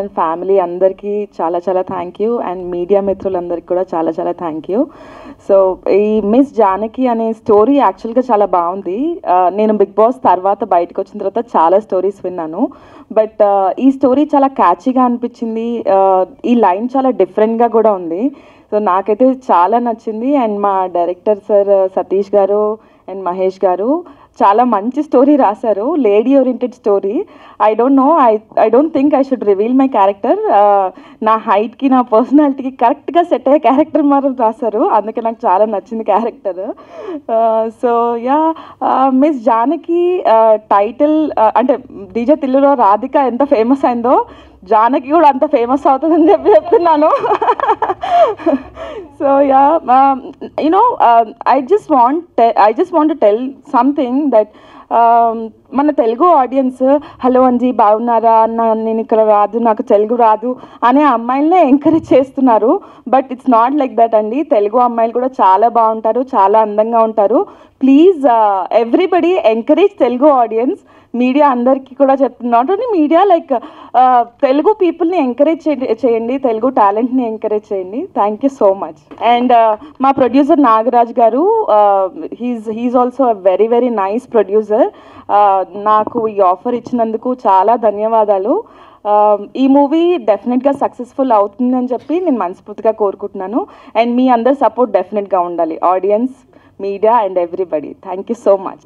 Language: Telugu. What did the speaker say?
అండ్ ఫ్యామిలీ అందరికీ చాలా చాలా థ్యాంక్ యూ, అండ్ మీడియా మిత్రులందరికీ కూడా చాలా చాలా థ్యాంక్ యూ. సో ఈ మిస్ జానకి అనే స్టోరీ యాక్చువల్గా చాలా బాగుంది. నేను బిగ్ బాస్ తర్వాత బయటకు వచ్చిన తర్వాత చాలా స్టోరీస్ విన్నాను, బట్ ఈ స్టోరీ చాలా క్యాచీగా అనిపించింది. ఈ లైన్ చాలా డిఫరెంట్గా కూడా ఉంది. సో నాకైతే చాలా నచ్చింది. అండ్ మా డైరెక్టర్ సార్ సతీష్ గారు అండ్ మహేష్ గారు చాలా మంచి స్టోరీ రాశారు, lady oriented story. I don't think I should reveal my character. నా హైట్కి నా పర్సనాలిటీకి కరెక్ట్గా సెట్ అయ్యే క్యారెక్టర్ మాత్రం రాశారు, అందుకే నాకు చాలా నచ్చింది character. So yeah, miss Janaki title అంటే డీజే తిల్లులో రాధిక ఎంత ఫేమస్ అయిందో జానకి కూడా అంత ఫేమస్ అవుతుందని చెప్తున్నాను. So yeah, I just want to tell something that మన తెలుగు ఆడియన్స్ హలో అంజీ బాగున్నారా అన్న, నేను ఇక్కడ రాదు, నాకు తెలుగు రాదు అనే అమ్మాయిలనే ఎంకరేజ్ చేస్తున్నారు. But it's not like that అండి. తెలుగు అమ్మాయిలు కూడా చాలా బాగుంటారు, చాలా అందంగా ఉంటారు. Please everybody encourage Telugu audience. Media అందరికీ కూడా చెప్తున్నా, not only media, like Telugu పీపుల్ని ఎంకరేజ్ చేయండి, తెలుగు టాలెంట్ని ఎంకరేజ్ చేయండి. Thank you so much. And మా producer Nagaraj garu, he's also a very very nice producer. నాకు ఈ ఆఫర్ ఇచ్చినందుకు చాలా ధన్యవాదాలు. ఈ మూవీ డెఫినెట్గా సక్సెస్ఫుల్ అవుతుందని చెప్పి నేను మనస్ఫూర్తిగా కోరుకుంటున్నాను. అండ్ మీ అందరి సపోర్ట్ డెఫినెట్గా ఉండాలి, audience, media and everybody. Thank you so much.